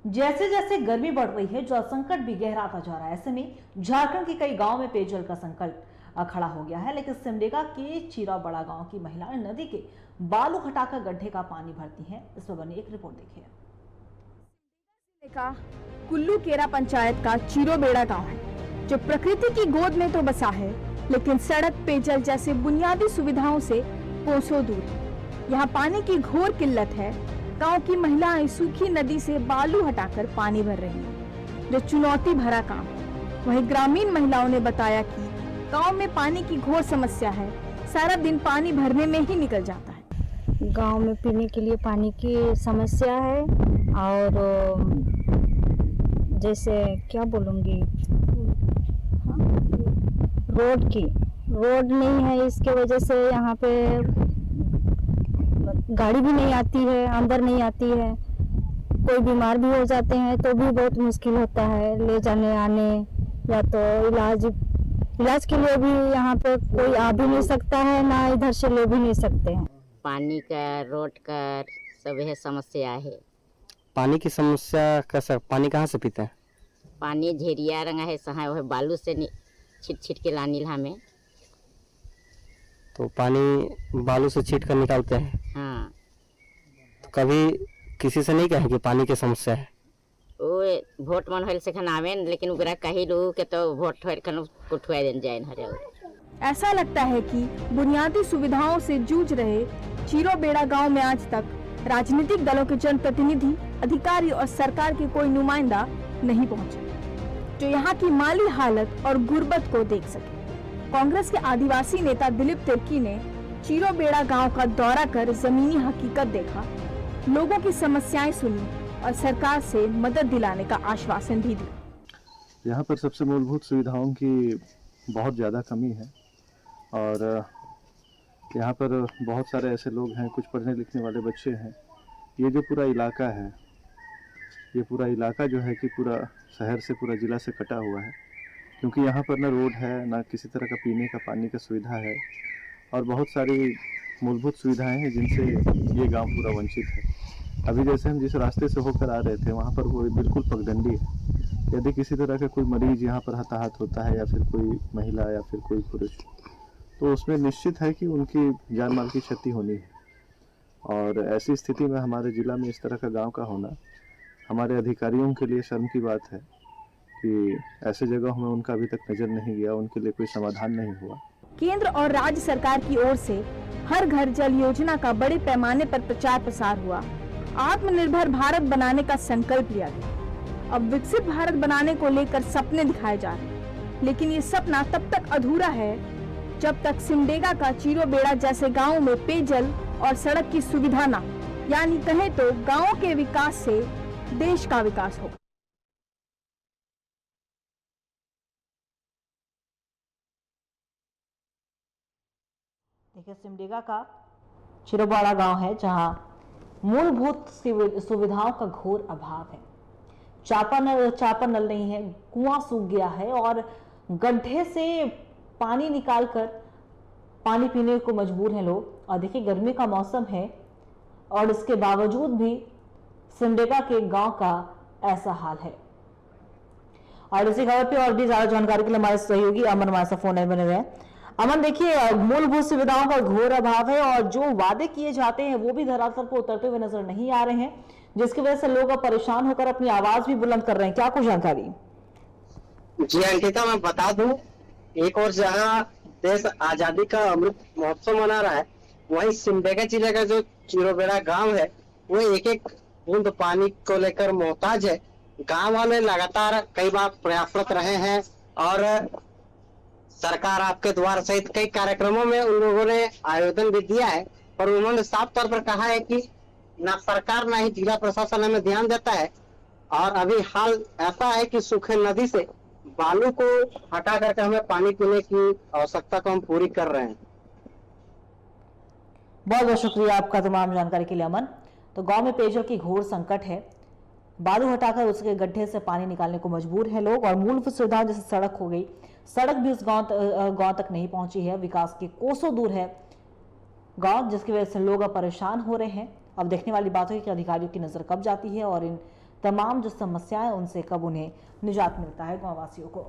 जैसे जैसे गर्मी बढ़ रही है, जल संकट भी गहराता जा रहा है। ऐसे में झारखंड के कई गांव में पेयजल का संकट खड़ा हो गया है, लेकिन सिमडेगा के चीरा बड़ा गांव की महिलाएं नदी के बालू हटाकर गड्ढे का पानी भरती हैं। इस पर बनी एक रिपोर्ट देखिए। का कुल्लू केरा पंचायत का चीरोबेड़ा गांव है, जो प्रकृति की गोद में तो बसा है, लेकिन सड़क, पेयजल जैसे बुनियादी सुविधाओं से कोसों दूर है। यहाँ पानी की घोर किल्लत है। गांव की महिलाएं सूखी नदी से बालू हटाकर पानी भर रही हैं, जो चुनौती भरा काम है। वहीं ग्रामीण महिलाओं ने बताया कि गांव में पानी की घोर समस्या है। सारा दिन पानी भरने में ही निकल जाता है। गांव में पीने के लिए पानी की समस्या है और जैसे क्या बोलूँगी, रोड नहीं है, इसके वजह से यहाँ पे गाड़ी भी नहीं आती है, अंदर नहीं आती है। कोई बीमार भी हो जाते हैं तो भी बहुत मुश्किल होता है ले जाने आने, या तो इलाज के लिए भी यहाँ पे कोई आ भी नहीं सकता है, ना इधर से ले भी नहीं सकते हैं। पानी का, रोड का सब है समस्या है। पानी की समस्या कैसा? पानी कहाँ से पीते हैं? पानी झेरिया रंगा है, सहा वह बालू से छिट छिट के लानी हमें। तो पानी बालू से छीट कर निकालते हैं। हाँ। तो कभी किसी से नहीं कहे कि पानी की समस्या है? वो वोट मन होल से खनावे, लेकिन उगरा कही रू के तो वोट होल खन कुठवा देन जाए हरे। ऐसा लगता है कि बुनियादी सुविधाओं से जूझ रहे चीरोबेड़ा गांव में आज तक राजनीतिक दलों के जनप्रतिनिधि, अधिकारी और सरकार के कोई नुमाइंदा नहीं पहुंचे, जो यहाँ की माली हालत और गुर्बत को देख सके। कांग्रेस के आदिवासी नेता दिलीप तिर्की ने चीरोबेड़ा गांव का दौरा कर जमीनी हकीकत देखा, लोगों की समस्याएं सुनी और सरकार से मदद दिलाने का आश्वासन भी दिया। यहाँ पर सबसे मूलभूत सुविधाओं की बहुत ज़्यादा कमी है और यहाँ पर बहुत सारे ऐसे लोग हैं, कुछ पढ़ने लिखने वाले बच्चे हैं। ये जो पूरा इलाका है, ये पूरा इलाका जो है कि पूरा शहर से, पूरा ज़िला से कटा हुआ है, क्योंकि यहाँ पर ना रोड है, ना किसी तरह का पीने का पानी का सुविधा है और बहुत सारी मूलभूत सुविधाएं हैं जिनसे ये गांव पूरा वंचित है। अभी जैसे हम जिस रास्ते से होकर आ रहे थे, वहाँ पर वो बिल्कुल पगडंडी है। यदि किसी तरह का कोई मरीज यहाँ पर हताहत होता है, या फिर कोई महिला या फिर कोई पुरुष, तो उसमें निश्चित है कि उनकी जान माल की क्षति होनी है। और ऐसी स्थिति में हमारे ज़िला में इस तरह का गाँव का होना हमारे अधिकारियों के लिए शर्म की बात है कि ऐसे जगहों में उनका अभी तक नजर नहीं गया, उनके लिए कोई समाधान नहीं हुआ। केंद्र और राज्य सरकार की ओर से हर घर जल योजना का बड़े पैमाने पर प्रचार प्रसार हुआ। आत्मनिर्भर भारत बनाने का संकल्प लिया गया। अब विकसित भारत बनाने को लेकर सपने दिखाए जा रहे हैं, लेकिन ये सपना तब तक अधूरा है जब तक सिमडेगा का चीरोबेड़ा जैसे गाँव में पेयजल और सड़क की सुविधा न, यानी कहें तो गाँव के विकास से देश का विकास होगा। देखिए, सिमडेगा का चिरोबाड़ा गांव है, जहां मूलभूत सुविधाओं का घोर अभाव है। चापा नल नहीं है, कुआं सूख गया है और गड्ढे से पानी निकालकर पानी पीने को मजबूर हैं लोग। और देखिए, गर्मी का मौसम है और इसके बावजूद भी सिमडेगा के गांव का ऐसा हाल है। और इसी खबर पे और भी ज्यादा जानकारी के लिए हमारे सहयोगी अमन हमारे साथ फोन बने हुए हैं। अमन, देखिए, मूलभूत सुविधाओं का घोर अभाव है और जो वादे किए जाते हैं वो भी धरातल पर उतरते हुए नजर नहीं आ रहे हैं, जिसकी वजह से लोग अब परेशान होकर अपनी आवाज भी बुलंद कर रहे हैं। क्या कुछ जानकारी? जी अंकिता, मैं बता दूं, एक और जहां देश आजादी का अमृत महोत्सव मना रहा है, वहीं सिमडेगा जिले का जो चीरोबेड़ा गांव है वो एक एक बूंद पानी को लेकर मोहताज है। गांव वाले लगातार कई बार प्रयासरत रहे हैं और सरकार आपके द्वार सहित कई कार्यक्रमों में उन लोगों ने आयोजन भी दिया है, पर उन्होंने साफ तौर पर कहा है कि ना सरकार ना ही जिला प्रशासन हमें ध्यान देता है। और अभी हाल ऐसा है कि सूखे नदी से बालू को हटा करके हमें पानी पीने की आवश्यकता को हम पूरी कर रहे हैं। बहुत बहुत शुक्रिया आपका तमाम जानकारी के लिए अमन। तो गांव में पेयजल की घोर संकट है, बालू हटाकर उसके गड्ढे से पानी निकालने को मजबूर है लोग। और मूलभूत सुविधा जैसे सड़क हो गई, सड़क भी उस गांव तक नहीं पहुंची है। विकास के कोसों दूर है गांव, जिसकी वजह से लोग अब परेशान हो रहे हैं। अब देखने वाली बात है कि अधिकारियों की नजर कब जाती है और इन तमाम जो समस्याएं उनसे कब उन्हें निजात मिलता है गाँववासियों को।